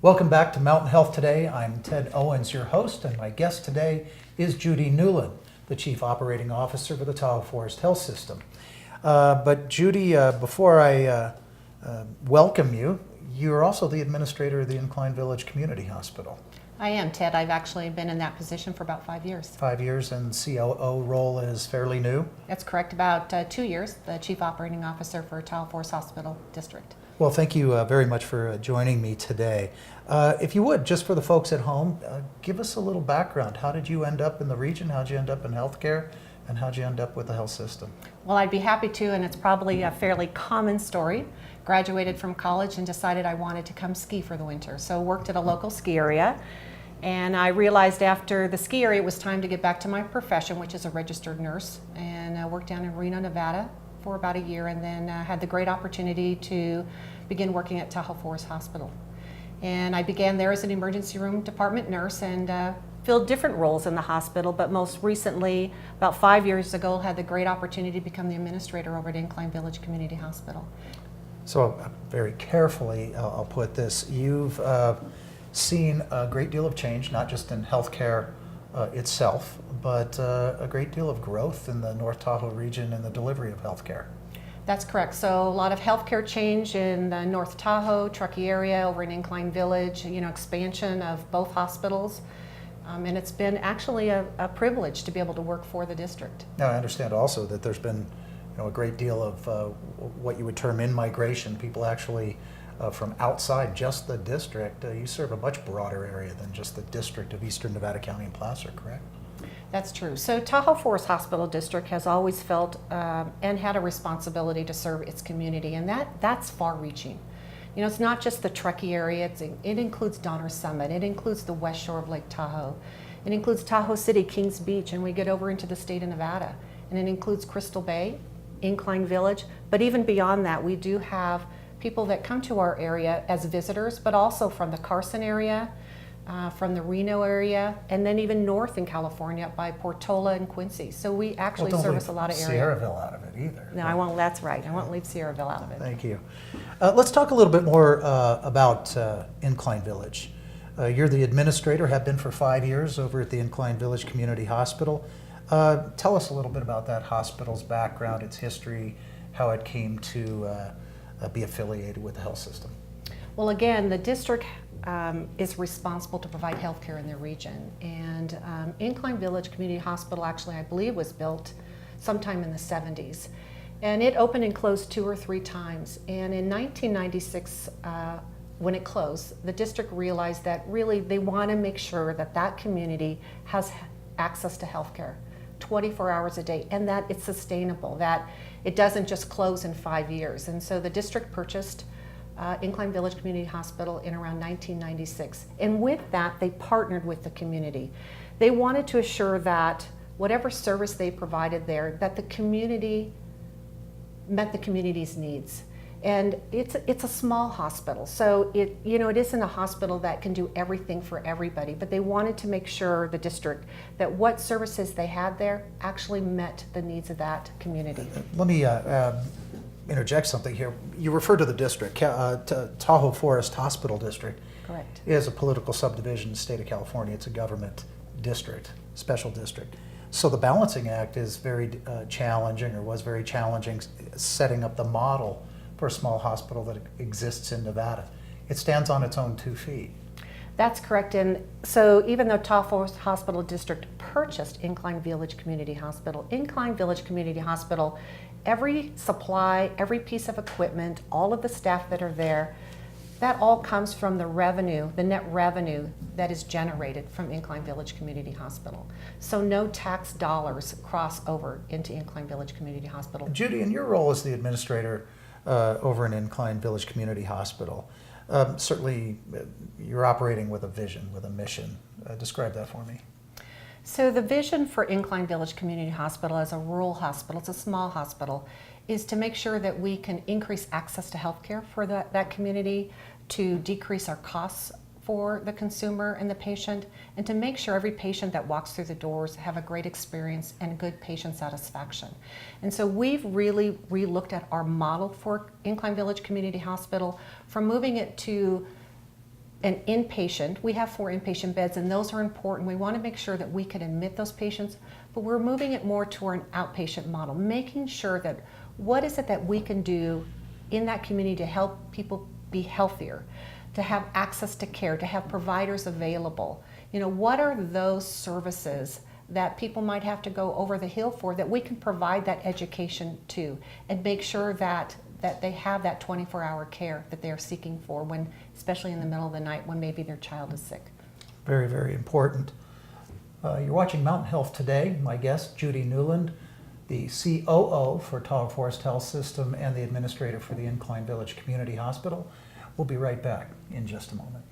Welcome back to Mountain Health Today. I'm Ted Owens, your host, and my guest today is Judy Newland, the Chief Operating Officer for the Tahoe Forest Health System. But Judy, before I welcome you, you're also the administrator of the Incline Village Community Hospital. I am, Ted. I've actually been in that position for about 5 years. 5 years, and COO role is fairly new? That's correct. About 2 years, the Chief Operating Officer for Tahoe Forest Hospital District. Well, thank you very much for joining me today. If you would, just for the folks at home, give us a little background. How did you end up in the region? How did you end up in healthcare? And how did you end up with the health system? Well, I'd be happy to, and it's probably a fairly common story. Graduated from college and decided I wanted to come ski for the winter. So worked at a local ski area. And I realized after the ski area it was time to get back to my profession, which is a registered nurse. And I worked down in Reno, Nevada for about a year, and then had the great opportunity to begin working at Tahoe Forest Hospital. And I began there as an emergency room department nurse and filled different roles in the hospital, but most recently, about 5 years ago, had the great opportunity to become the administrator over at Incline Village Community Hospital. So very carefully, I'll put this, you've seen a great deal of change, not just in healthcare itself, but a great deal of growth in the North Tahoe region and the delivery of healthcare. That's correct. So a lot of healthcare change in the North Tahoe, Truckee area, over in Incline Village, expansion of both hospitals. And it's been actually a privilege to be able to work for the district. Now, I understand also that there's been a great deal of what you would term in-migration, people actually from outside just the district. You serve a much broader area than just the district of Eastern Nevada County and Placer, correct? That's true. So Tahoe Forest Hospital District has always felt and had a responsibility to serve its community, and that's far-reaching. It's not just the Truckee area, it includes Donner Summit, it includes the west shore of Lake Tahoe, it includes Tahoe City, Kings Beach, and we get over into the state of Nevada, and it includes Crystal Bay, Incline Village, but even beyond that, we do have people that come to our area as visitors, but also from the Carson area, from the Reno area, and then even north in California by Portola and Quincy. So we actually service a lot of areas. Sierraville out of it either. No, I won't. That's right. I won't leave Sierraville out of it. Thank you. Let's talk a little bit more about Incline Village. You're the administrator, have been for 5 years over at the Incline Village Community Hospital. Tell us a little bit about that hospital's background, its history, how it came to be affiliated with the health system. Well, again, the district is responsible to provide health care in their region. And Incline Village Community Hospital actually, I believe, was built sometime in the 70s. And it opened and closed 2 or 3 times. And in 1996, when it closed, the district realized that really they want to make sure that that community has access to health care 24 hours a day, and that it's sustainable, that it doesn't just close in 5 years. And so the district purchased Incline Village Community Hospital in around 1996. And with that, they partnered with the community. They wanted to assure that whatever service they provided there, that the community met the community's needs. And it's a small hospital, so it isn't a hospital that can do everything for everybody, but they wanted to make sure, the district, that what services they had there actually met the needs of that community. Let me interject something here. You refer to the district, Tahoe Forest Hospital District. Correct. Is a political subdivision in the state of California. It's a government district, special district. So the balancing act is very challenging, or was very challenging, setting up the model for a small hospital that exists in Nevada. It stands on its own 2 feet. That's correct. And so even though Tahoe Forest Hospital District purchased Incline Village Community Hospital, Incline Village Community Hospital, every supply, every piece of equipment, all of the staff that are there, that all comes from the revenue, the net revenue that is generated from Incline Village Community Hospital. So no tax dollars cross over into Incline Village Community Hospital. Judy, in your role as the administrator over in Incline Village Community Hospital, certainly you're operating with a vision, with a mission. Describe that for me. So the vision for Incline Village Community Hospital as a rural hospital, it's a small hospital, is to make sure that we can increase access to health care for that community, to decrease our costs for the consumer and the patient, and to make sure every patient that walks through the doors have a great experience and good patient satisfaction. And so we've really re-looked at our model for Incline Village Community Hospital, from moving it to an inpatient. We have 4 inpatient beds, and those are important. We want to make sure that we can admit those patients, but we're moving it more toward an outpatient model, making sure that what is it that we can do in that community to help people be healthier, to have access to care, to have providers available. You know, what are those services that people might have to go over the hill for that we can provide that education to, and make sure that they have that 24-hour care that they're seeking for, when, especially in the middle of the night when maybe their child is sick. Very, very important. You're watching Mountain Health Today. My guest, Judy Newland, the COO for Tahoe Forest Health System and the administrator for the Incline Village Community Hospital. We'll be right back in just a moment.